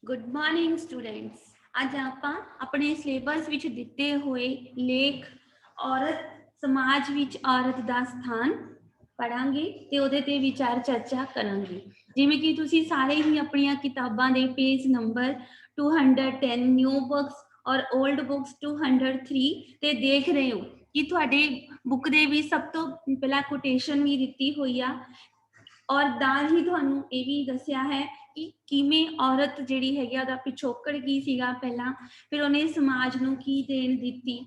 Good morning students. अज आप अपने syllabus विच दिते हुए लेख औरत समाज विच औरत दा स्थान पढ़ांगे ते उहदे ते विचार चर्चा करांगे। जिवें कि तुसीं सारे ही अपनी किताबां दे पेज नंबर 210 न्यू बुक्स और ओल्ड बुक्स 203 ते देख रहे हो कि तुहाडे बुक दे भी सब तो पहला कोटेशन भी दिती हुई आ और ਨਾਲ ही ਤੁਹਾਨੂੰ ਇਹ ਵੀ ਦੱਸਿਆ ਹੈ ਕਿ ਕਿਵੇਂ ਔਰਤ ਜਿਹੜੀ ਹੈਗੀ ਉਹਦਾ ਪਿਛੋਕੜ ਕੀ ਸੀਗਾ ਪਹਿਲਾਂ, ਫਿਰ ਉਹਨੇ ਸਮਾਜ ਨੂੰ ਕੀ ਦੇਣ ਦਿੱਤੀ,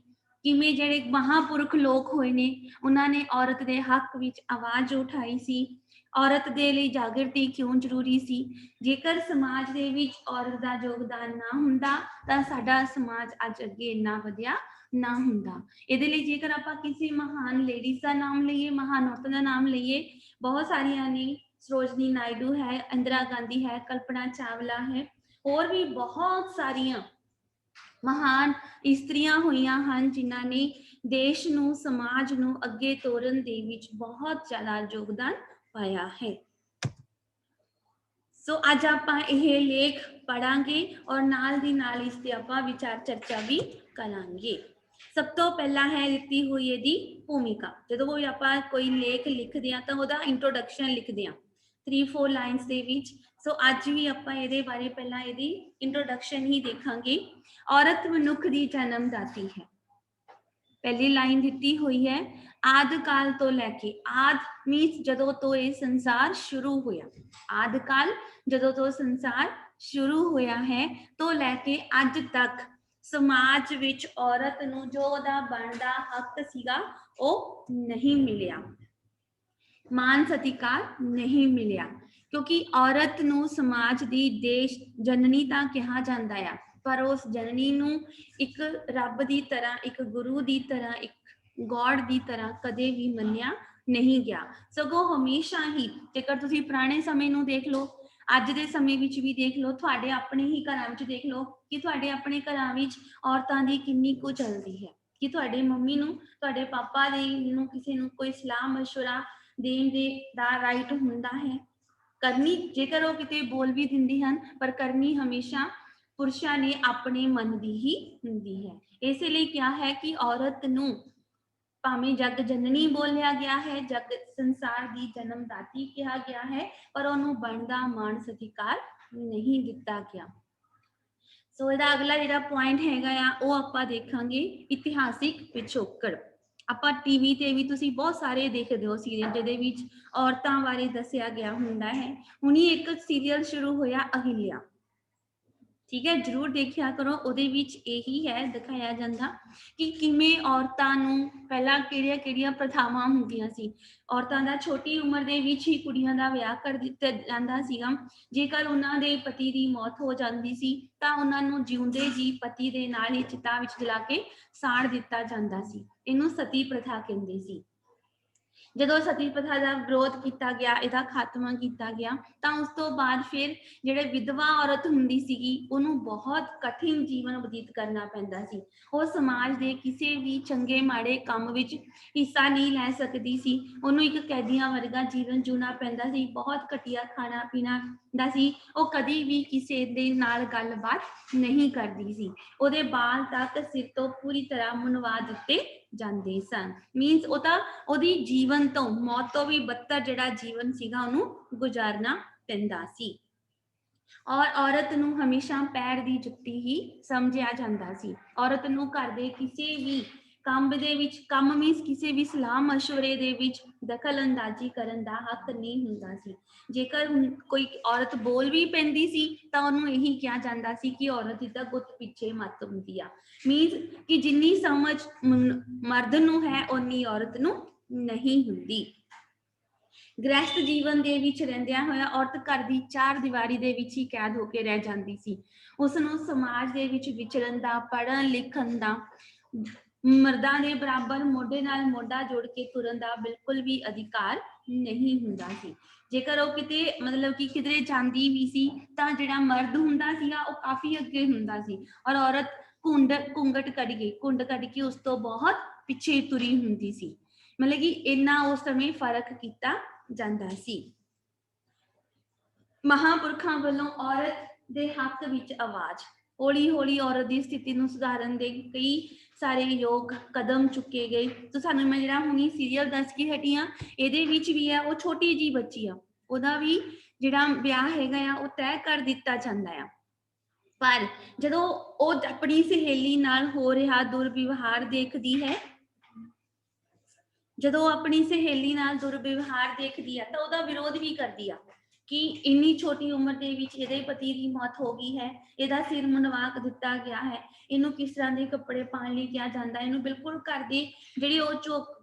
ਕਿਵੇਂ ਜਿਹੜੇ ਮਹਾਂਪੁਰਖ ਲੋਕ ਹੋਏ ਨੇ ਉਹਨਾਂ ਨੇ ਔਰਤ ਦੇ ਹੱਕ ਵਿੱਚ ਆਵਾਜ਼ ਉਠਾਈ ਸੀ, ਔਰਤ ਦੇ ਲਈ ਜਾਗਰਤੀ ਕਿਉਂ ਜ਼ਰੂਰੀ ਸੀ। ਜੇਕਰ ਸਮਾਜ ਦੇ ਵਿੱਚ ਔਰਤ ਦਾ ਯੋਗਦਾਨ ਨਾ ਹੁੰਦਾ ਤਾਂ ਸਾਡਾ ਸਮਾਜ ਅੱਜ ਅੱਗੇ ਇੰਨਾ ਵਧੀਆ ਨਾ ਹੁੰਦਾ। ਇਹਦੇ ਲਈ ਜੇਕਰ ਆਪਾਂ ਕਿਸੇ ਮਹਾਨ ਲੇਡੀਜ਼ ਦਾ ਨਾਮ ਲਈਏ, ਮਹਾਨ ਔਰਤਾਂ ਦਾ ਨਾਮ ਲਈਏ, बहुत सारिया ने, सरोजनी नायडू है, इंदिरा गांधी है, कल्पना चावला है, और भी बहुत सारिया महान इस्त्रियां हुईयां हन जिन्हां ने देश नू समाज नू अगे तोरन दे विच बहुत ज्यादा योगदान पाया है। सो अज आपां यह लेख पढ़ांगे और नाल दी नाल इस ते आपां विचार चर्चा भी करांगे। सब तो पहला है दिती हुई इहदी भूमिका। जदों कोई आपां कोई लेख लिखदे हां तां ओहदा इंट्रोडक्शन लिखदे हां 3-4 लाइन्स दे विच। सो अज भी आपां इहदे बारे पहला इहदी इंट्रोडक्शन ही देखांगे। औरत मनुख दी जन्मदाती है। पहली लाइन दिती हुई है आदि काल तो लैके, आद मीन्स जदों तो ये संसार शुरू होया, आदि काल जदों तो संसार शुरू होया है तो लैके अज तक समाज विच औरत नू जो ओहदा बनदा हक सीगा ਉਹ नहीं मिलिया, मान सतिकार नहीं मिलिया, क्योंकि औरत नू समाज दी देश जननी तां कहा जांदा आ, पर उस जननी नू एक रब दी तरह, एक गुरु दी तरह, एक गॉड दी तरह कदे भी मन्निया नहीं गया। सगों हमेशा ही जेकर तुसीं पुराने समय नू देख लो, ਅੱਜ ਦੇ ਸਮੇਂ ਵਿੱਚ ਵੀ ਦੇਖ ਲਓ, ਤੁਹਾਡੇ ਆਪਣੇ ਹੀ ਘਰਾਂ ਵਿੱਚ ਦੇਖ ਲਓ ਕਿ ਤੁਹਾਡੇ ਆਪਣੇ ਘਰਾਂ ਵਿੱਚ ਔਰਤਾਂ ਦੀ ਕਿੰਨੀ ਕੁ ਚੱਲਦੀ ਹੈ ਕਿ ਤੁਹਾਡੇ ਮੰਮੀ ਨੂੰ, ਤੁਹਾਡੇ ਪਾਪਾ ਦੇ ਨੂੰ ਕਿਸੇ ਨੂੰ ਕੋਈ ਸਲਾਹ ਮਸ਼ਵਰਾ ਦੇਣ ਦੇ ਦਾ ਰਾਈਟ ਹੁੰਦਾ ਹੈ। ਕਰਨੀ ਜੇਕਰ ਉਹ ਕਿਤੇ ਬੋਲ ਵੀ ਦਿੰਦੀ ਹਨ, ਪਰ ਕਰਨੀ ਹਮੇਸ਼ਾ ਪੁਰਸ਼ਾਂ ਨੇ ਆਪਣੇ ਮਨ ਦੀ ਹੀ ਹੁੰਦੀ ਹੈ। ਇਸੇ ਲਈ ਕਿਹਾ ਹੈ ਕਿ ਔਰਤ ਨੂੰ ਭਾਵੇਂ ਜਗ ਜਨਨੀ ਬੋਲਿਆ ਗਿਆ ਹੈ, ਜਗ ਸੰਸਾਰ ਦੀ ਜਨਮਦਾਤੀ ਕਿਹਾ ਗਿਆ ਹੈ, ਪਰ ਉਹਨੂੰ ਬਣਦਾ ਮਾਣ ਸਤਿਕਾਰ ਨਹੀਂ ਦਿੱਤਾ ਗਿਆ। ਸੋ ਇਹਦਾ ਅਗਲਾ ਜਿਹੜਾ ਪੁਆਇੰਟ ਹੈਗਾ ਆ ਉਹ ਆਪਾਂ ਦੇਖਾਂਗੇ ਇਤਿਹਾਸਿਕ ਪਿਛੋਕੜ। ਆਪਾਂ ਟੀਵੀ ਤੇ ਵੀ ਤੁਸੀਂ ਬਹੁਤ ਸਾਰੇ ਦੇਖਦੇ ਹੋ ਸੀਰੀਅਲ ਜਿਹਦੇ ਵਿੱਚ ਔਰਤਾਂ ਬਾਰੇ ਦੱਸਿਆ ਗਿਆ ਹੁੰਦਾ ਹੈ। ਹੁਣੀ ਇੱਕ ਸੀਰੀਅਲ ਸ਼ੁਰੂ ਹੋਇਆ ਅਹਿल्या, ठीक है, जरूर देखिया करो। ਉਹਦੇ ਵਿੱਚ ਇਹੀ ਹੈ ਦਿਖਾਇਆ ਜਾਂਦਾ ਕਿ ਕਿਵੇਂ ਔਰਤਾਂ ਨੂੰ ਪਹਿਲਾਂ ਕਿਹੜੀਆਂ ਪ੍ਰਥਾਵਾਂ ਹੁੰਦੀਆਂ ਸੀ। ਔਰਤਾਂ ਦਾ ਛੋਟੀ ਉਮਰ ਦੇ ਵਿੱਚ ਹੀ ਕੁੜੀਆਂ ਦਾ ਵਿਆਹ ਕਰ ਦਿੱਤਾ ਜਾਂਦਾ ਸੀਗਾ। ਜੇਕਰ ਉਹਨਾਂ ਦੇ ਪਤੀ ਦੀ ਮੌਤ ਹੋ ਜਾਂਦੀ ਸੀ ਤਾਂ ਉਹਨਾਂ ਨੂੰ ਜਿਉਂਦੇ ਜੀ ਪਤੀ ਦੇ ਨਾਲ ਹੀ ਚਿਤਾ ਵਿੱਚ ਜਲਾ ਕੇ ਸਾੜ ਦਿੱਤਾ ਜਾਂਦਾ ਸੀ। ਇਹਨੂੰ ਸਤੀ ਪ੍ਰਥਾ ਕਹਿੰਦੇ ਸੀ। ਜਦੋਂ ਸਤੀ ਪ੍ਰਥਾ ਦਾ ਵਿਰੋਧ ਕੀਤਾ ਗਿਆ, ਇਹਦਾ ਖਾਤਮਾ ਕੀਤਾ ਗਿਆ, ਤਾਂ ਉਸ ਤੋਂ ਬਾਅਦ ਫਿਰ ਜਿਹੜੇ ਵਿਧਵਾ ਔਰਤ ਹੁੰਦੀ ਸੀਗੀ ਉਹਨੂੰ ਬਹੁਤ ਕਠਿਨ ਜੀਵਨ ਬਤੀਤ ਕਰਨਾ ਪੈਂਦਾ ਸੀ। ਉਹ ਸਮਾਜ ਦੇ ਕਿਸੇ ਵੀ ਚੰਗੇ ਮਾੜੇ ਕੰਮ ਵਿੱਚ ਹਿੱਸਾ ਨਹੀਂ ਲੈ ਸਕਦੀ ਸੀ। ਉਹਨੂੰ ਇੱਕ ਕੈਦੀਆਂ ਵਰਗਾ ਜੀਵਨ ਜਿਉਣਾ ਪੈਂਦਾ ਸੀ। ਬਹੁਤ ਘਟੀਆ ਖਾਣਾ ਪੀਣਾ ਦਾ ਸੀ। ਉਹ ਕਦੀ ਵੀ ਕਿਸੇ ਦੇ ਨਾਲ ਗੱਲਬਾਤ ਨਹੀਂ ਕਰਦੀ ਸੀ। ਉਹਦੇ ਬਾਲ ਤੱਕ ਸਿਰ ਤੋਂ ਪੂਰੀ ਤਰ੍ਹਾਂ ਮੁੰਨਵਾ ਦਿੱਤੇ ਜਾਂਦੇ ਸਨ। ਮੀਨਸ ਉਹ ਤਾਂ ਉਹਦੀ ਜੀਵਨ ਤੋਂ, ਮੌਤ ਤੋਂ ਵੀ ਬੱਤਰ ਜਿਹੜਾ ਜੀਵਨ ਸੀਗਾ ਉਹਨੂੰ ਗੁਜ਼ਾਰਨਾ ਪੈਂਦਾ ਸੀ। ਔਰ ਔਰਤ ਨੂੰ ਹਮੇਸ਼ਾ ਪੈਰ ਦੀ ਜੁੱਤੀ ਹੀ ਸਮਝਿਆ ਜਾਂਦਾ ਸੀ। ਔਰਤ ਨੂੰ ਘਰ ਦੇ ਕਿਸੇ ਵੀ ਕੰਮ ਦੇ ਵਿੱਚ, ਕੰਮ ਮੀਨਸ ਕਿਸੇ ਵੀ ਸਲਾਹ ਮਸ਼ਵਰੇ ਦੇ ਵਿੱਚ ਦਖਲ ਅੰਦਾਜ਼ੀ ਕਰਨ ਦਾ ਹੱਕ ਨਹੀਂ ਹੁੰਦਾ ਸੀ। ਜੇਕਰ ਕੋਈ ਔਰਤ ਬੋਲ ਵੀ ਪੈਂਦੀ ਸੀ ਤਾਂ ਉਹਨੂੰ ਇਹੀ ਕਿਹਾ ਜਾਂਦਾ ਸੀ ਕਿ ਔਰਤ ਦੀ ਤਾਂ ਗੁੱਤ ਪਿੱਛੇ ਮੱਤ ਹੁੰਦੀ ਆ। ਮੀਨਸ ਕਿ ਜਿੰਨੀ ਸਮਝ ਮਰਦ ਨੂੰ ਹੈ ਓਨੀ ਔਰਤ ਨੂੰ ਨਹੀਂ ਹੁੰਦੀ। ਗ੍ਰਹਿਸਥ ਜੀਵਨ ਦੇ ਵਿੱਚ ਰਹਿੰਦਿਆਂ ਹੋਇਆ ਔਰਤ ਘਰ ਦੀ ਚਾਰ ਦੀਵਾਰੀ ਦੇ ਵਿੱਚ ਹੀ ਕੈਦ ਹੋ ਕੇ ਰਹਿ ਜਾਂਦੀ ਸੀ। ਉਸ ਨੂੰ ਸਮਾਜ ਦੇ ਵਿੱਚ ਵਿਚਰਨ ਦਾ, ਪੜ੍ਹਨ ਲਿਖਣ ਦਾ, ਮਰਦਾਂ ਦੇ ਬਰਾਬਰ ਮੋਢੇ ਨਾਲ ਮੋਢਾ ਜੋੜ ਕੇ ਤੁਰਨ ਦਾ ਬਿਲਕੁਲ ਵੀ ਅਧਿਕਾਰ ਨਹੀਂ ਹੁੰਦਾ ਸੀ। ਜੇਕਰ ਉਹ ਕਿਤੇ ਮਤਲਬ ਕਿ ਕਿਧਰੇ ਜਾਂਦੀ ਵੀ ਸੀ ਤਾਂ ਜਿਹੜਾ ਮਰਦ ਹੁੰਦਾ ਸੀਗਾ ਉਹ ਕਾਫੀ ਅੱਗੇ ਹੁੰਦਾ ਸੀ ਔਰ ਔਰਤ ਘੁੰਗਟ ਕੱਢ ਕੇ ਉਸ ਤੋਂ ਬਹੁਤ ਪਿੱਛੇ ਤੁਰੀ ਹੁੰਦੀ ਸੀ। ਮਤਲਬ ਕਿ ਇੰਨਾ ਉਸ ਸਮੇਂ ਫਰਕ ਕੀਤਾ ਜਾਂਦਾ ਸੀ। ਮਹਾਂਪੁਰਖਾਂ ਵੱਲੋਂ ਔਰਤ ਦੇ ਹੱਕ ਵਿੱਚ ਆਵਾਜ਼। ਹੌਲੀ ਹੌਲੀ ਔਰਤ ਦੀ ਸਥਿਤੀ ਨੂੰ ਸੁਧਾਰਨ ਦੇ ਕਈ ਸਾਰੇ ਯੋਗ ਕਦਮ ਚੁੱਕੇ ਗਏ। ਤੇ ਸਾਨੂੰ ਮੈਂ ਜਿਹੜਾ ਹੁਣੀ ਸੀਰੀਅਲ ਦੱਸ ਕੇ ਹਟੀ ਆ, ਇਹਦੇ ਵਿੱਚ ਵੀ ਆ, ਉਹ ਛੋਟੀ ਜੀ ਬੱਚੀ ਆ, ਉਹਦਾ ਵੀ ਜਿਹੜਾ ਵਿਆਹ ਹੈਗਾ ਆ ਉਹ ਤੈਅ ਕਰ ਦਿੱਤਾ ਜਾਂਦਾ ਆ। ਪਰ ਜਦੋਂ ਉਹ ਆਪਣੀ ਸਹੇਲੀ ਨਾਲ ਹੋ ਰਿਹਾ ਦੁਰਵਿਵਹਾਰ ਦੇਖਦੀ ਹੈ, ਜਦੋਂ ਆਪਣੀ ਸਹੇਲੀ ਨਾਲ ਦੁਰਵਿਵਹਾਰ ਦੇਖਦੀ ਆ ਤਾਂ ਉਹਦਾ ਵਿਰੋਧ ਵੀ ਕਰਦੀ ਆ ਕਿ ਇੰਨੀ ਛੋਟੀ ਉਮਰ ਦੇ ਵਿੱਚ ਇਹਦੇ ਪਤੀ ਦੀ ਮੌਤ ਹੋ ਗਈ ਹੈ, ਇਹਦਾ ਸਿਰ ਮੁੰਡਵਾ ਦਿੱਤਾ ਗਿਆ ਹੈ, ਇਹਨੂੰ ਕਿਸ ਤਰ੍ਹਾਂ ਦੇ ਕੱਪੜੇ ਪਾਉਣ ਲਈ ਕਿਹਾ ਜਾਂਦਾ, ਇਹਨੂੰ ਬਿਲਕੁਲ ਘਰ ਦੀ ਜਿਹੜੀ ਉਹ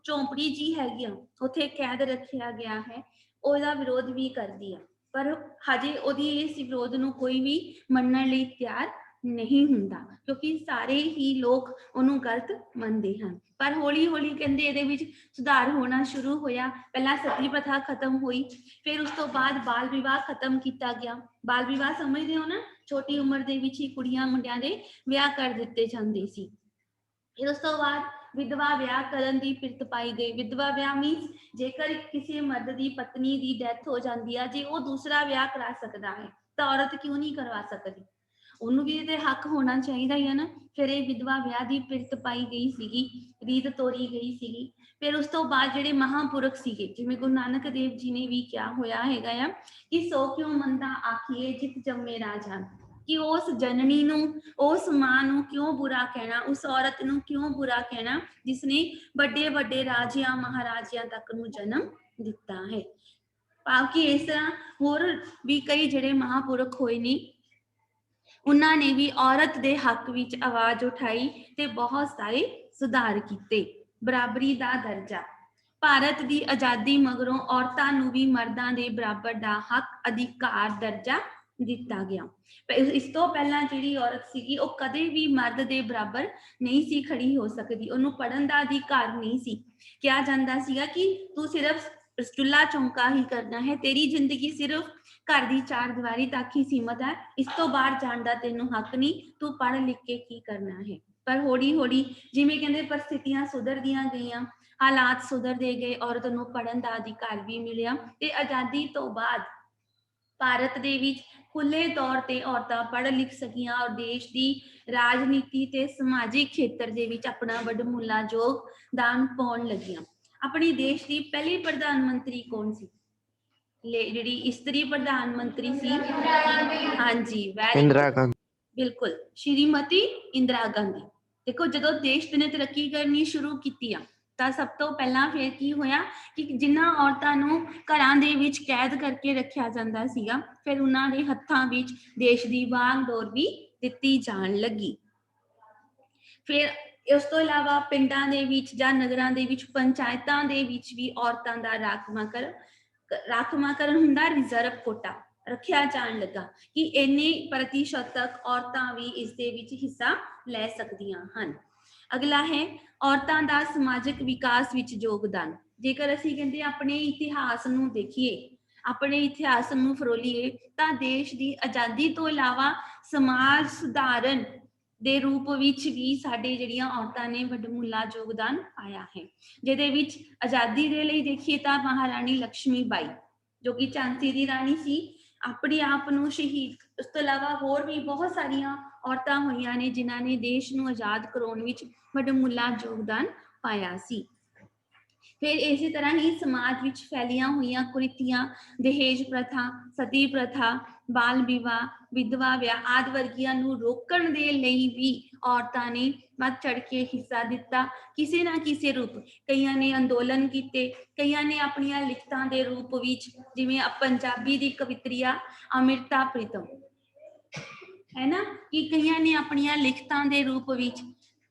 ਝੌਂਪੜੀ ਜੀ ਹੈਗੀ ਆ ਉੱਥੇ ਕੈਦ ਰੱਖਿਆ ਗਿਆ ਹੈ, ਉਹਦਾ ਵਿਰੋਧ ਵੀ ਕਰਦੀ ਆ। ਪਰ ਹਜੇ ਉਹਦੀ ਇਸ ਵਿਰੋਧ ਨੂੰ ਕੋਈ ਵੀ ਮੰਨਣ ਲਈ ਤਿਆਰ ਨਹੀਂ ਹੁੰਦਾ, ਕਿਉਂਕਿ ਸਾਰੇ ਹੀ ਲੋਕ ਉਹਨੂੰ ਗਲਤ ਮੰਨਦੇ ਹਨ। ਪਰ ਹੌਲੀ ਹੌਲੀ ਕਹਿੰਦੇ ਇਹਦੇ ਵਿੱਚ ਸੁਧਾਰ ਹੋਣਾ ਸ਼ੁਰੂ ਹੋਇਆ। ਪਹਿਲਾਂ ਸਤੀ ਪ੍ਰਥਾ ਖਤਮ ਹੋਈ, ਫਿਰ ਉਸ ਤੋਂ ਬਾਅਦ ਬਾਲ ਵਿਵਾਹ ਖਤਮ ਕੀਤਾ ਗਿਆ। ਬਾਲ ਵਿਵਾਹ ਸਮਝਦੇ ਹੋ ਨਾ, ਛੋਟੀ ਉਮਰ ਦੇ ਵਿੱਚ ਹੀ ਕੁੜੀਆਂ ਮੁੰਡਿਆਂ ਦੇ ਵਿਆਹ ਕਰ ਦਿੱਤੇ ਜਾਂਦੇ ਸੀ। ਫਿਰ ਉਸ ਤੋਂ ਬਾਅਦ ਵਿਧਵਾ ਵਿਆਹ ਕਰਨ ਦੀ ਪਿਰਤ ਪਾਈ ਗਈ। ਵਿਧਵਾ ਵਿਆਹ ਮੀਨਸ ਜੇਕਰ ਕਿਸੇ ਮਰਦ ਦੀ ਪਤਨੀ ਦੀ ਡੈਥ ਹੋ ਜਾਂਦੀ ਆ, ਜੇ ਉਹ ਦੂਸਰਾ ਵਿਆਹ ਕਰਾ ਸਕਦਾ ਹੈ ਤਾਂ ਔਰਤ ਕਿਉਂ ਨਹੀਂ ਕਰਵਾ ਸਕਦੀ, ਉਹਨੂੰ ਵੀ ਇਹਦੇ ਹੱਕ ਹੋਣਾ ਚਾਹੀਦਾ ਹੀ ਹੈ ਨਾ। ਫਿਰ ਇਹ ਵਿਧਵਾ ਵਿਆਹ ਦੀ ਪਿਰਤ ਪਾਈ ਗਈ ਸੀਗੀ, ਰੀਤ ਤੋਰੀ ਗਈ ਸੀਗੀ। ਫਿਰ ਉਸ ਤੋਂ ਬਾਅਦ ਜਿਹੜੇ ਮਹਾਂਪੁਰਖ ਸੀਗੇ, ਜਿਵੇਂ ਗੁਰੂ ਨਾਨਕ ਦੇਵ ਜੀ ਨੇ ਵੀ ਕਿਹਾ ਹੋਇਆ ਹੈਗਾ ਆ ਕਿ ਸੋ ਕਿਉਂ ਮੰਦਾ ਆਖੀਏ ਜਿਤ ਜੰਮੇ ਰਾਜਾਨ, ਕਿ ਉਸ ਜਨਨੀ ਨੂੰ, ਉਸ ਮਾਂ ਨੂੰ ਕਿਉਂ ਬੁਰਾ ਕਹਿਣਾ, ਉਸ ਔਰਤ ਨੂੰ ਕਿਉਂ ਬੁਰਾ ਕਹਿਣਾ ਜਿਸਨੇ ਵੱਡੇ ਵੱਡੇ ਰਾਜਿਆਂ ਮਹਾਰਾਜਿਆਂ ਤੱਕ ਨੂੰ ਜਨਮ ਦਿੱਤਾ ਹੈ। ਭਾਵ ਕਿ ਇਸ ਤਰ੍ਹਾਂ ਹੋਰ ਵੀ ਕਈ ਜਿਹੜੇ ਮਹਾਂਪੁਰਖ ਹੋਏ ਨੇ, ਉਹਨਾਂ ਨੇ ਵੀ ਔਰਤ ਦੇ ਹੱਕ ਵਿੱਚ ਆਵਾਜ਼ ਉਠਾਈ ਤੇ ਬਹੁਤ ਸਾਰੇ ਸੁਧਾਰ ਕੀਤੇ। ਬਰਾਬਰੀ ਦਾ ਦਰਜਾ, ਭਾਰਤ ਦੀ ਆਜ਼ਾਦੀ ਮਗਰੋਂ ਔਰਤਾਂ ਨੂੰ ਵੀ ਮਰਦਾਂ ਦੇ ਬਰਾਬਰ ਦਾ ਹੱਕ, ਅਧਿਕਾਰ, ਦਰਜਾ ਦਿੱਤਾ ਗਿਆ। ਇਸ ਤੋਂ ਪਹਿਲਾਂ ਜਿਹੜੀ ਔਰਤ ਸੀਗੀ ਉਹ ਕਦੇ ਵੀ ਮਰਦ ਦੇ ਬਰਾਬਰ ਨਹੀਂ ਸੀ ਖੜੀ ਹੋ ਸਕਦੀ, ਉਹਨੂੰ ਪੜ੍ਹਨ ਦਾ ਅਧਿਕਾਰ ਨਹੀਂ ਸੀ। ਕਿਹਾ ਜਾਂਦਾ ਸੀਗਾ ਕਿ ਤੂੰ ਸਿਰਫ ਚੁੱਲ੍ਹਾ ਚੌਂਕਾ ਹੀ ਕਰਨਾ ਹੈ, ਤੇਰੀ ਜ਼ਿੰਦਗੀ ਸਿਰਫ ਘਰ ਦੀ ਚਾਰ ਦੀਵਾਰੀ ਤੱਕ ਹੀ ਸੀਮਤ ਹੈ, ਇਸ ਤੋਂ ਬਾਹਰ ਜਾਣ ਦਾ ਤੈਨੂੰ ਹੱਕ ਨਹੀਂ, ਤੂੰ ਪੜ੍ਹ ਲਿਖ ਕੇ ਕੀ ਕਰਨਾ ਹੈ। ਪਰ ਹੌਲੀ ਹੌਲੀ ਜਿਵੇਂ ਕਹਿੰਦੇ ਪਰਿਸਥਿਤੀਆਂ ਸੁਧਰਦੀਆਂ ਗਈਆਂ, ਹਾਲਾਤ ਸੁਧਰਦੇ ਗਏ, ਔਰਤ ਨੂੰ ਪੜ੍ਹਨ ਦਾ ਅਧਿਕਾਰ ਵੀ ਮਿਲਿਆ ਤੇ ਆਜ਼ਾਦੀ ਤੋਂ ਬਾਅਦ ਭਾਰਤ ਦੇ ਵਿੱਚ ਖੁੱਲੇ ਤੌਰ ਤੇ ਔਰਤਾਂ ਪੜ੍ਹ ਲਿਖ ਸਕੀਆਂ ਔਰ ਦੇਸ਼ ਦੀ ਰਾਜਨੀਤੀ ਤੇ ਸਮਾਜਿਕ ਖੇਤਰ ਦੇ ਵਿੱਚ ਆਪਣਾ ਵੱਡਮੁੱਲਾ ਯੋਗਦਾਨ ਪਾਉਣ ਲੱਗੀਆਂ। ਆਪਣੇ ਦੇਸ਼ ਦੀ ਪਹਿਲੀ ਪ੍ਰਧਾਨ ਮੰਤਰੀ ਕੌਣ ਸੀ? ਜਿਹੜੀ ਇਸਤਰੀ ਪ੍ਰਧਾਨ ਮੰਤਰੀ ਸੀ, ਹਾਂਜੀ, ਇੰਦਰਾ ਗਾਂਧੀ। ਬਿਲਕੁਲ, ਸ਼੍ਰੀਮਤੀ ਇੰਦਰਾ ਗਾਂਧੀ। ਦੇਖੋ, ਜਦੋਂ ਦੇਸ਼ ਨੇ ਤਰੱਕੀ ਕਰਨੀ ਸ਼ੁਰੂ ਕੀਤੀ ਆ ਤਾਂ ਸਭ ਤੋਂ ਪਹਿਲਾਂ ਫਿਰ ਕੀ ਹੋਇਆ ਕਿ ਜਿਨ੍ਹਾਂ ਔਰਤਾਂ ਨੂੰ ਘਰਾਂ ਦੇ ਵਿੱਚ ਕੈਦ ਕਰਕੇ ਰੱਖਿਆ ਜਾਂਦਾ ਸੀਗਾ, ਫਿਰ ਉਹਨਾਂ ਦੇ ਹੱਥਾਂ ਵਿੱਚ ਦੇਸ਼ ਦੀ ਵਾਂਗਡੋਰ ਵੀ ਦਿੱਤੀ ਜਾਣ ਲੱਗੀ। ਫਿਰ ਇਸ ਤੋਂ ਇਲਾਵਾ ਪਿੰਡਾਂ ਦੇ ਵਿੱਚ ਜਾਂ ਨਗਰਾਂ ਦੇ ਵਿੱਚ, ਪੰਚਾਇਤਾਂ ਦੇ ਵਿੱਚ ਵੀ ਔਰਤਾਂ ਦਾ ਰਾਖਵਾਂਕਰਨ ਹੁੰਦਾ, ਰਿਜ਼ਰਵ ਕੋਟਾ ਰੱਖਿਆ ਜਾਣ ਲੱਗਾ ਕਿ ਇੰਨੇ ਪ੍ਰਤੀਸ਼ਤ ਤੱਕ ਔਰਤਾਂ ਵੀ ਇਸ ਦੇ ਵਿੱਚ ਹਿੱਸਾ ਲੈ ਸਕਦੀਆਂ ਹਨ। ਅਗਲਾ ਹੈ ਔਰਤਾਂ ਦਾ ਸਮਾਜਿਕ ਵਿਕਾਸ ਵਿੱਚ ਯੋਗਦਾਨ। ਜੇਕਰ ਅਸੀਂ ਕਹਿੰਦੇ ਆਪਣੇ ਇਤਿਹਾਸ ਨੂੰ ਦੇਖੀਏ, ਆਪਣੇ ਇਤਿਹਾਸ ਨੂੰ ਫਰੋਲੀਏ ਤਾਂ ਦੇਸ਼ ਦੀ ਆਜ਼ਾਦੀ ਤੋਂ ਇਲਾਵਾ ਸਮਾਜ ਸੁਧਾਰਨ ਦੇ ਰੂਪ ਵਿੱਚ ਵੀ ਸਾਡੇ ਜਿਹੜੀਆਂ ਔਰਤਾਂ ਨੇ ਵੱਡਮੁੱਲਾ ਯੋਗਦਾਨ ਪਾਇਆ ਹੈ, ਜਿਹਦੇ ਵਿੱਚ ਆਜ਼ਾਦੀ ਦੇ ਲਈ ਦੇਖੀਏ ਤਾਂ ਮਹਾਰਾਣੀ ਲక్ష్ਮੀ ਬਾਈ, ਜੋ ਕਿ ਝਾਂਸੀ ਦੀ ਰਾਣੀ ਸੀ, ਆਪਣੇ ਆਪ ਨੂੰ ਸ਼ਹੀਦ, ਉਸ ਤੋਂ ਇਲਾਵਾ ਹੋਰ ਵੀ ਬਹੁਤ ਸਾਰੀਆਂ ਔਰਤਾਂ ਹੋਈਆਂ ਨੇ ਜਿਨ੍ਹਾਂ ਨੇ ਦੇਸ਼ ਨੂੰ ਆਜ਼ਾਦ ਕਰਾਉਣ ਵਿੱਚ ਵੱਡਮੁੱਲਾ ਯੋਗਦਾਨ ਪਾਇਆ ਸੀ। ਫਿਰ ਇਸੇ ਤਰ੍ਹਾਂ ਹੀ ਸਮਾਜ ਵਿੱਚ ਫੈਲੀਆਂ ਹੋਈਆਂ ਕੁਰੀਤੀਆਂ, ਦਹੇਜ ਪ੍ਰਥਾ, ਸਤੀ ਪ੍ਰਥਾ, ਬਾਲ ਵਿਵਾਹ, ਵਿਧਵਾ ਵਿਆਹ ਆਦਿ ਵਰਗੀਆਂ ਨੂੰ ਰੋਕਣ ਦੇ ਲਈ ਵੀ ਔਰਤਾਂ ਨੇ ਵੱਧ ਚੜ ਕੇ ਹਿੱਸਾ ਦਿੱਤਾ ਕਿਸੇ ਨਾ ਕਿਸੇ ਰੂਪ। ਕਈਆਂ ਨੇ ਅੰਦੋਲਨ ਕੀਤੇ, ਕਈਆਂ ਨੇ ਆਪਣੀਆਂ ਲਿਖਤਾਂ ਦੇ ਰੂਪ ਵਿੱਚ, ਜਿਵੇਂ ਪੰਜਾਬੀ ਦੀ ਕਵਿਤਰੀ ਆ ਅੰਮ੍ਰਿਤਾ ਪ੍ਰੀਤਮ ਹੈ ਨਾ, ਕਿ ਕਈਆਂ ਨੇ ਆਪਣੀਆਂ ਲਿਖਤਾਂ ਦੇ ਰੂਪ ਵਿੱਚ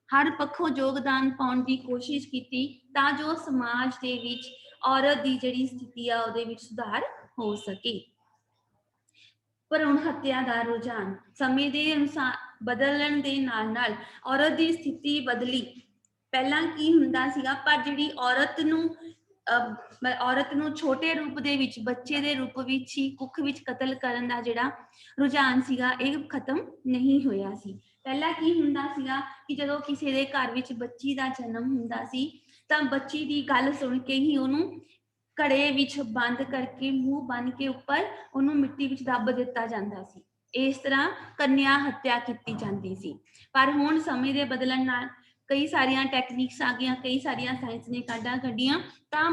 ਹਰ ਪੱਖੋਂ ਯੋਗਦਾਨ ਪਾਉਣ ਦੀ ਕੋਸ਼ਿਸ਼ ਕੀਤੀ ਤਾਂ ਜੋ ਸਮਾਜ ਦੇ ਵਿੱਚ ਔਰਤ ਦੀ ਜਿਹੜੀ ਸਥਿਤੀ ਆ ਉਹਦੇ ਵਿੱਚ ਸੁਧਾਰ ਹੋ ਸਕੇ। ਭਰੂਣ ਹੱਤਿਆ ਦਾ ਰੁਝਾਨ ਸਮੇਂ ਦੇ ਅਨੁਸਾਰ ਬਦਲਣ ਦੇ ਨਾਲ ਨਾਲ ਔਰਤ ਦੀ ਸਥਿਤੀ ਬਦਲੀ। ਪਹਿਲਾਂ ਕੀ ਹੁੰਦਾ ਸੀਗਾ, ਪਰ ਜਿਹੜੀ ਔਰਤ ਨੂੰ ਛੋਟੇ ਰੂਪ ਦੇ ਵਿੱਚ, ਬੱਚੇ ਦੇ ਰੂਪ ਵਿੱਚ ਹੀ ਕੁੱਖ ਵਿੱਚ ਕਤਲ ਕਰਨ ਦਾ ਜਿਹੜਾ ਰੁਝਾਨ ਸੀਗਾ ਇਹ ਖਤਮ ਨਹੀਂ ਹੋਇਆ ਸੀ। ਪਹਿਲਾਂ ਕੀ ਹੁੰਦਾ ਸੀਗਾ ਕਿ ਜਦੋਂ ਕਿਸੇ ਦੇ ਘਰ ਵਿੱਚ ਬੱਚੀ ਦਾ ਜਨਮ ਹੁੰਦਾ ਸੀ ਤਾਂ ਬੱਚੀ ਦੀ ਗੱਲ ਸੁਣ ਕੇ ਹੀ ਉਹਨੂੰ ਘੜੇ ਵਿੱਚ ਬੰਦ ਕਰਕੇ, ਮੂੰਹ ਬੰਨ ਕੇ ਉੱਪਰ ਉਹਨੂੰ ਮਿੱਟੀ ਵਿੱਚ ਦੱਬ ਦਿੱਤਾ ਜਾਂਦਾ ਸੀ। ਇਸ ਤਰ੍ਹਾਂ ਕੰਨਿਆ ਹੱਤਿਆ ਕੀਤੀ ਜਾਂਦੀ ਸੀ। ਪਰ ਹੁਣ ਸਮੇਂ ਦੇ ਬਦਲਣ ਨਾਲ ਕਈ ਸਾਰੀਆਂ ਟੈਕਨੀਕਸ ਆ ਗਈਆਂ, ਕਈ ਸਾਰੀਆਂ ਸਾਇੰਸ ਨੇ ਕਾਢਾਂ ਕੱਢੀਆਂ, ਤਾਂ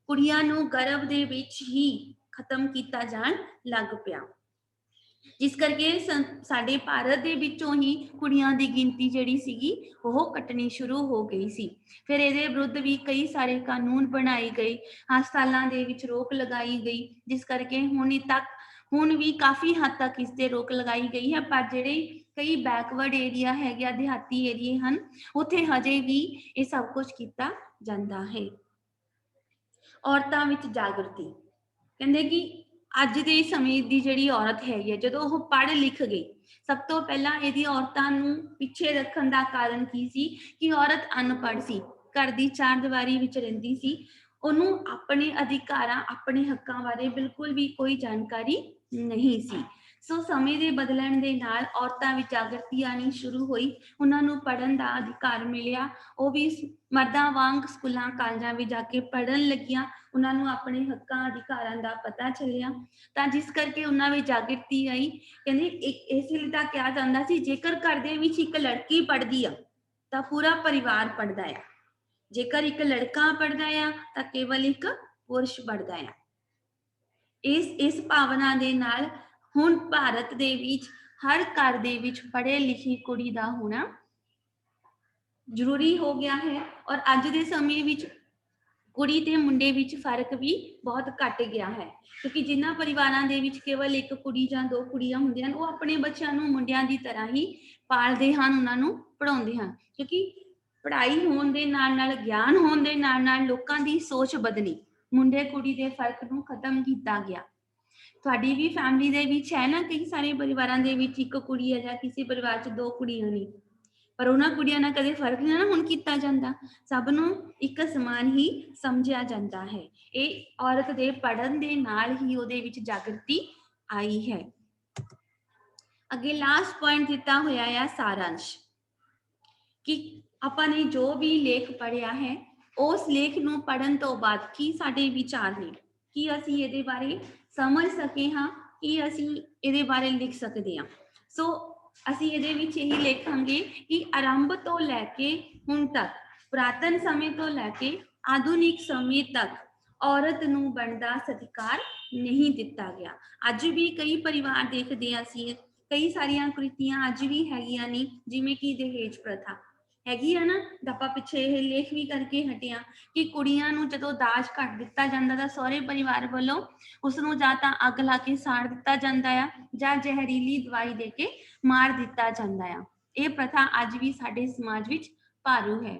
ਕੁੜੀਆਂ ਨੂੰ ਗਰਭ ਦੇ ਵਿੱਚ ਹੀ ਖਤਮ ਕੀਤਾ ਜਾਣ ਲੱਗ ਪਿਆ, ਜਿਸ ਕਰਕੇ ਸਾਡੇ ਭਾਰਤ ਦੇ ਵਿੱਚੋਂ ਹੀ ਕੁੜੀਆਂ ਦੀ ਗਿਣਤੀ ਜਿਹੜੀ ਸੀਗੀ ਉਹ ਘਟਣੀ ਸ਼ੁਰੂ ਹੋ ਗਈ ਸੀ। ਫਿਰ ਇਹਦੇ ਵਿਰੁੱਧ ਵੀ ਕਈ ਸਾਰੇ ਕਾਨੂੰਨ ਬਣਾਏ ਗਏ, ਹਸਪਤਾਲਾਂ ਦੇ ਵਿੱਚ ਰੋਕ ਲਗਾਈ ਗਈ, ਜਿਸ ਕਰਕੇ ਹੁਣ ਵੀ ਕਾਫੀ ਹੱਦ ਤੱਕ ਇਸ ਤੇ ਰੋਕ ਲਗਾਈ ਗਈ ਹੈ। ਪਰ ਜਿਹੜੇ ਕਈ ਬੈਕਵਰਡ ਏਰੀਆ ਹੈਗੇ, ਦਿਹਾਤੀ ਏਰੀਏ ਹਨ, ਉੱਥੇ ਹਜੇ ਵੀ ਇਹ ਸਭ ਕੁਝ ਕੀਤਾ ਜਾਂਦਾ ਹੈ। ਔਰਤਾਂ ਵਿੱਚ ਜਾਗਰਤੀ, ਕਹਿੰਦੇ ਕਿ ਅੱਜ ਦੇ ਸਮੇਂ ਦੀ ਜਿਹੜੀ ਔਰਤ ਹੈਗੀ ਹੈ, ਜਦੋਂ ਉਹ ਪੜ੍ਹ ਲਿਖ ਗਈ, ਸਭ ਤੋਂ ਪਹਿਲਾਂ ਇਹਦੀ ਔਰਤਾਂ ਨੂੰ ਪਿੱਛੇ ਰੱਖਣ ਦਾ ਕਾਰਨ ਕੀ ਸੀ ਕਿ ਔਰਤ ਅਨਪੜ੍ਹ ਸੀ, ਘਰ ਦੀ ਚਾਰ ਦੀਵਾਰੀ ਵਿੱਚ ਰਹਿੰਦੀ ਸੀ, ਉਹਨੂੰ ਆਪਣੇ ਅਧਿਕਾਰਾਂ, ਆਪਣੇ ਹੱਕਾਂ ਬਾਰੇ ਬਿਲਕੁਲ ਵੀ ਕੋਈ ਜਾਣਕਾਰੀ ਨਹੀਂ ਸੀ। ਸੋ ਸਮੇਂ ਦੇ ਬਦਲਣ ਦੇ ਨਾਲ ਔਰਤਾਂ ਵਿੱਚ ਜਾਗਰਤੀ ਆਣੀ ਸ਼ੁਰੂ ਹੋਈ, ਉਹਨਾਂ ਨੂੰ ਪੜ੍ਹਨ ਦਾ ਅਧਿਕਾਰ ਮਿਲਿਆ, ਉਹ ਵੀ ਮਰਦਾਂ ਵਾਂਗ ਸਕੂਲਾਂ ਕਾਲਜਾਂ ਵਿੱਚ ਜਾ ਕੇ ਪੜ੍ਹਨ ਲੱਗੀਆਂ, ਉਹਨਾਂ ਨੂੰ ਆਪਣੇ ਹੱਕਾਂ ਅਧਿਕਾਰਾਂ ਦਾ ਪਤਾ ਚੱਲਿਆ, ਤਾਂ ਜਿਸ ਕਰਕੇ ਉਹਨਾਂ ਵਿੱਚ ਜਾਗਰਤੀ ਆਈ। ਕਹਿੰਦੇ ਇਸ ਲਈ ਤਾਂ ਕਿਹਾ ਜਾਂਦਾ ਸੀ, ਜੇਕਰ ਘਰ ਦੇ ਵਿੱਚ ਇੱਕ ਲੜਕੀ ਪੜ੍ਹਦੀ ਆ ਤਾਂ ਪੂਰਾ ਪਰਿਵਾਰ ਪੜ੍ਹਦਾ ਆ, ਜੇਕਰ ਇੱਕ ਲੜਕਾ ਪੜ੍ਹਦਾ ਆ ਤਾਂ ਕੇਵਲ ਇੱਕ ਪੁਰਸ਼ ਪੜ੍ਹਦਾ ਆ। ਇਸ ਭਾਵਨਾ ਦੇ ਨਾਲ ਹੁਣ ਭਾਰਤ ਦੇ ਵਿੱਚ ਹਰ ਘਰ ਦੇ ਵਿੱਚ ਪੜ੍ਹੇ ਲਿਖੀ ਕੁੜੀ ਦਾ ਹੋਣਾ ਜ਼ਰੂਰੀ ਹੋ ਗਿਆ ਹੈ। ਔਰ ਅੱਜ ਦੇ ਸਮੇਂ ਵਿੱਚ ਕੁੜੀ ਤੇ ਮੁੰਡੇ ਵਿੱਚ ਫਰਕ ਵੀ ਬਹੁਤ ਘਟ ਗਿਆ ਹੈ, ਕਿਉਂਕਿ ਜਿਨ੍ਹਾਂ ਪਰਿਵਾਰਾਂ ਦੇ ਵਿੱਚ ਕੇਵਲ ਇੱਕ ਕੁੜੀ ਜਾਂ ਦੋ ਕੁੜੀਆਂ ਹੁੰਦੀਆਂ ਹਨ, ਉਹ ਆਪਣੇ ਬੱਚਿਆਂ ਨੂੰ ਮੁੰਡਿਆਂ ਦੀ ਤਰ੍ਹਾਂ ਹੀ ਪਾਲਦੇ ਹਨ, ਉਹਨਾਂ ਨੂੰ ਪੜ੍ਹਾਉਂਦੇ ਹਨ, ਕਿਉਂਕਿ ਪੜ੍ਹਾਈ ਹੋਣ ਦੇ ਨਾਲ ਨਾਲ, ਗਿਆਨ ਹੋਣ ਦੇ ਨਾਲ ਨਾਲ ਲੋਕਾਂ ਦੀ ਸੋਚ ਬਦਲੀ, ਮੁੰਡੇ ਕੁੜੀ ਦੇ ਫਰਕ ਨੂੰ ਖਤਮ ਕੀਤਾ ਗਿਆ। ਤੁਹਾਡੀ ਵੀ ਫੈਮਿਲੀ ਦੇ ਵਿੱਚ ਹੈ ਨਾ, ਕਈ ਸਾਰੇ ਪਰਿਵਾਰਾਂ ਦੇ ਵਿੱਚ ਇੱਕ ਕੁੜੀ ਹੈ ਜਾਂ ਕਿਸੇ ਪਰਿਵਾਰ 'ਚ ਦੋ ਕੁੜੀਆਂ ਨੇ, ਪਰ ਉਹਨਾਂ ਕੁੜੀਆਂ ਨਾਲ ਕਦੇ ਫਰਕ ਨਹੀਂ ਨਾ ਹੁਣ ਕੀਤਾ ਜਾਂਦਾ, ਸਭ ਨੂੰ ਇੱਕ ਸਮਾਨ ਹੀ ਸਮਝਿਆ ਜਾਂਦਾ ਹੈ। ਇਹ ਔਰਤ ਦੇ ਪੜ੍ਹਨ ਦੇ ਨਾਲ ਹੀ ਉਹਦੇ ਵਿੱਚ ਜਾਗਰਤੀ ਆਈ ਹੈ। ਅੱਗੇ ਲਾਸਟ ਪੁਆਇੰਟ ਦਿੱਤਾ ਹੋਇਆ ਹੈ ਸਾਰਾਂਸ਼, ਕਿ ਆਪਾਂ ਨੇ ਜੋ ਵੀ ਲੇਖ ਪੜ੍ਹਿਆ ਹੈ, ਉਸ ਲੇਖ ਨੂੰ ਪੜ੍ਹਨ ਤੋਂ ਬਾਅਦ ਕੀ ਸਾਡੇ ਵਿਚਾਰ ਨੇ, ਕੀ ਅਸੀਂ ਇਹਦੇ ਬਾਰੇ ਸਮਝ ਸਕੇ ਹਾਂ, ਕੀ ਅਸੀਂ ਇਹਦੇ ਬਾਰੇ ਲਿਖ ਸਕਦੇ ਹਾਂ। ਸੋ ਅਸੀਂ ਇਹਦੇ ਵਿੱਚ ਇਹੀ ਲਿਖਾਂਗੇ ਕਿ ਆਰੰਭ ਤੋਂ ਲੈ ਕੇ ਹੁਣ ਤੱਕ, ਪੁਰਾਤਨ ਸਮੇਂ ਤੋਂ ਲੈ ਕੇ ਆਧੁਨਿਕ ਸਮੇਂ ਤੱਕ ਔਰਤ ਨੂੰ ਬਣਦਾ ਸਤਿਕਾਰ ਨਹੀਂ ਦਿੱਤਾ ਗਿਆ। ਅੱਜ ਵੀ ਕਈ ਪਰਿਵਾਰ ਦੇਖਦੇ ਹਾਂ ਅਸੀਂ, ਕਈ ਸਾਰੀਆਂ ਕੁਰੀਤੀਆਂ ਅੱਜ ਵੀ ਹੈਗੀਆਂ ਨੇ, ਜਿਵੇਂ ਕਿ ਦਹੇਜ ਪ੍ਰਥਾ ਹੈਗੀ ਆ ਨਾ, ਆਪਾਂ ਪਿੱਛੇ ਇਹ ਲੇਖ ਵੀ ਕਰਕੇ ਹਟਿਆ ਕਿ ਕੁੜੀਆਂ ਨੂੰ ਜਦੋਂ ਦਾਜ ਘੱਟ ਦਿੱਤਾ ਜਾਂਦਾ ਤਾਂ ਸਹੁਰੇ ਪਰਿਵਾਰ ਵੱਲੋਂ ਉਸਨੂੰ ਜਾਂ ਤਾਂ ਅੱਗ ਲਾ ਕੇ ਸਾੜ ਦਿੱਤਾ ਜਾਂਦਾ ਆ, ਜਾਂ ਜ਼ਹਿਰੀਲੀ ਦਵਾਈ ਦੇ ਕੇ ਮਾਰ ਦਿੱਤਾ ਜਾਂਦਾ ਆ। ਇਹ ਪ੍ਰਥਾ ਅੱਜ ਵੀ ਸਾਡੇ ਸਮਾਜ ਵਿੱਚ ਭਾਰੂ ਹੈ।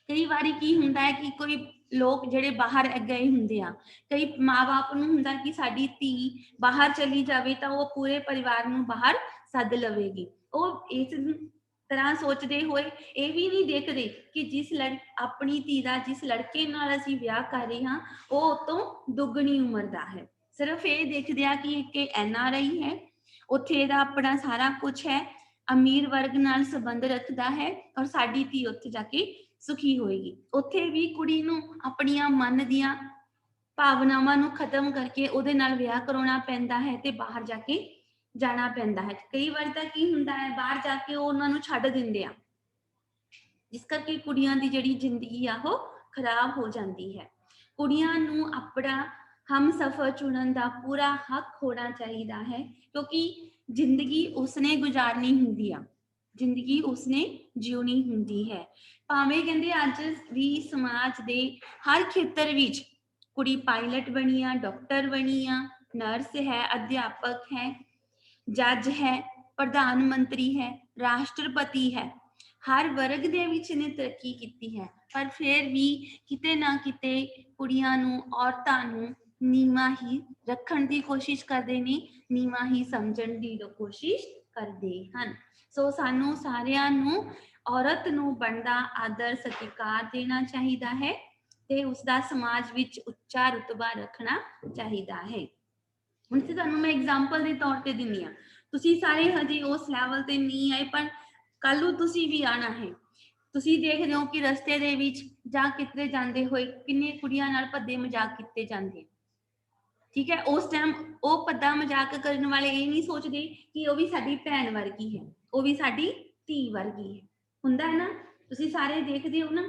ਕਈ ਵਾਰੀ ਕੀ ਹੁੰਦਾ ਹੈ ਕਿ ਕੋਈ ਲੋਕ ਜਿਹੜੇ ਬਾਹਰ ਗਏ ਹੁੰਦੇ ਆ, ਕਈ ਮਾਂ-ਬਾਪ ਨੂੰ ਹੁੰਦਾ ਕਿ ਸਾਡੀ ਧੀ ਬਾਹਰ ਚਲੀ ਜਾਵੇ ਤਾਂ ਉਹ ਪੂਰੇ ਪਰਿਵਾਰ ਨੂੰ ਬਾਹਰ ਸੱਦ ਲਵੇਗੀ। ਉਹ ਇਸ ਤਰ੍ਹਾਂ ਸੋਚਦੇ ਹੋਏ ਇਹ ਵੀ ਨਹੀਂ ਦੇਖਦੇ ਕਿ ਆਪਣੀ ਧੀ ਦਾ ਜਿਸ ਲੜਕੇ ਨਾਲ ਅਸੀਂ ਵਿਆਹ ਕਰ ਰਹੇ ਹਾਂ, ਉਹ ਉਤੋਂ ਦੁੱਗਣੀ ਉਮਰ ਦਾ ਹੈ। ਸਿਰਫ ਇਹ ਦੇਖਦੇ ਆ ਕਿ ਇੱਕ NRI ਹੈ, ਉੱਥੇ ਇਹਦਾ ਆਪਣਾ ਸਾਰਾ ਕੁਝ ਹੈ, ਅਮੀਰ ਵਰਗ ਨਾਲ ਸੰਬੰਧ ਰੱਖਦਾ ਹੈ, ਔਰ ਸਾਡੀ ਧੀ ਉੱਥੇ ਜਾ ਕੇ ਸੁਖੀ ਹੋਏਗੀ। ਉੱਥੇ ਵੀ ਕੁੜੀ ਨੂੰ ਆਪਣੀਆਂ ਮਨ ਦੀਆਂ ਭਾਵਨਾਵਾਂ ਨੂੰ ਖਤਮ ਕਰਕੇ ਉਹਦੇ ਨਾਲ ਵਿਆਹ ਕਰਾਉਣਾ ਪੈਂਦਾ ਹੈ ਤੇ ਬਾਹਰ ਜਾ ਕੇ ਜਾਣਾ ਪੈਂਦਾ ਹੈ। ਕਈ ਵਾਰ ਤਾਂ ਕੀ ਹੁੰਦਾ ਹੈ, ਬਾਹਰ ਜਾ ਕੇ ਉਹ ਉਹਨਾਂ ਨੂੰ ਛੱਡ ਦਿੰਦੇ ਆ, ਜਿਸ ਕਰਕੇ ਕੁੜੀਆਂ ਦੀ ਜਿਹੜੀ ਜ਼ਿੰਦਗੀ ਆ ਉਹ ਖਰਾਬ ਹੋ ਜਾਂਦੀ ਹੈ। ਕੁੜੀਆਂ ਨੂੰ ਆਪਣਾ ਹਮਸਫਰ ਚੁਣਨ ਦਾ ਪੂਰਾ ਹੱਕ ਹੋਣਾ ਚਾਹੀਦਾ ਹੈ, ਕਿਉਂਕਿ ਜ਼ਿੰਦਗੀ ਉਸਨੇ ਗੁਜ਼ਾਰਨੀ ਹੁੰਦੀ ਆ, ਜ਼ਿੰਦਗੀ ਉਸਨੇ ਜਿਉਣੀ ਹੁੰਦੀ ਹੈ। ਭਾਵੇਂ ਕਹਿੰਦੇ ਅੱਜ ਵੀ ਸਮਾਜ ਦੇ ਹਰ ਖੇਤਰ ਵਿੱਚ ਕੁੜੀ ਪਾਇਲਟ ਬਣੀ ਆ, ਡਾਕਟਰ ਬਣੀ ਆ, ਨਰਸ ਹੈ, ਅਧਿਆਪਕ ਹੈ, ਜੱਜ ਹੈ, ਪ੍ਰਧਾਨ ਮੰਤਰੀ ਹੈ, ਰਾਸ਼ਟਰਪਤੀ ਹੈ, ਹਰ ਵਰਗ ਦੇ ਵਿੱਚ ਨੇ ਤਰੱਕੀ ਕੀਤੀ ਹੈ, ਪਰ ਫਿਰ ਵੀ ਕਿਤੇ ਨਾ ਕਿਤੇ ਕੁੜੀਆਂ ਨੂੰ, ਔਰਤਾਂ ਨੂੰ ਨੀਵਾਂ ਹੀ ਰੱਖਣ ਦੀ ਕੋਸ਼ਿਸ਼ ਕਰਦੇ ਨੇ, ਨੀਵਾਂ ਹੀ ਸਮਝਣ ਦੀ ਕੋਸ਼ਿਸ਼ ਕਰਦੇ ਹਨ। ਸੋ ਸਾਨੂੰ ਸਾਰਿਆਂ ਨੂੰ ਔਰਤ ਨੂੰ ਬਣਦਾ ਆਦਰ ਸਤਿਕਾਰ ਦੇਣਾ ਚਾਹੀਦਾ ਹੈ ਤੇ ਉਸਦਾ ਸਮਾਜ ਵਿੱਚ ਉੱਚਾ ਰੁਤਬਾ ਰੱਖਣਾ ਚਾਹੀਦਾ ਹੈ। ਹੁਣ ਤੇ ਤੁਹਾਨੂੰ ਮੈਂ ਐਗਜ਼ਾਮਪਲ ਦੇ ਤੌਰ ਤੇ ਦਿੰਦੀ ਹਾਂ, ਤੁਸੀਂ ਸਾਰੇ ਹਜੇ ਉਸ ਲੈਵਲ ਤੇ ਨਹੀਂ ਆਏ, ਪਰ ਕੱਲ ਨੂੰ ਤੁਸੀਂ ਵੀ ਆਣਾ ਹੈ। ਤੁਸੀਂ ਦੇਖਦੇ ਹੋ ਕਿ ਰਸਤੇ ਦੇ ਵਿੱਚ ਜਾਂ ਕਿਤੇ ਜਾਂਦੇ ਹੋਏ ਕਿੰਨੇ ਕੁੜੀਆਂ ਨਾਲ ਭੱਦੇ ਮਜ਼ਾਕ ਕੀਤੇ ਜਾਂਦੇ, ठीक है। उस टाइम वो पद्दा मजाक करने वाले ये नहीं सोचते कि वो भी साडी भैन वर्गी है, वो भी साडी धी वर्गी है। हुंदा है ना, तुसीं सारे देखदे हो ना,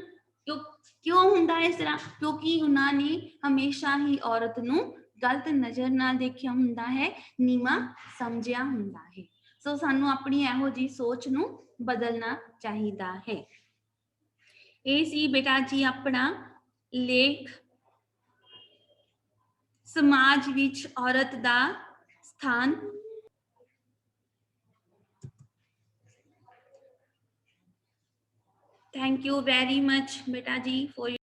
क्यों क्यों हुंदा है इस तरह? क्योंकि उन्हां ने हमेशा ही औरत नूं गलत नज़र नाल देखिया हुंदा है, नीवां समझिया हुंदा है। सो सानू अपनी इहो जी सोच नूं बदलना चाहीदा है। ਇਹ ਸੀ ਬੇਟਾ ਜੀ ਆਪਣਾ ਲੇਖ ਸਮਾਜ ਵਿੱਚ ਔਰਤ ਦਾ ਸਥਾਨ। Thank you very much, beta ji, for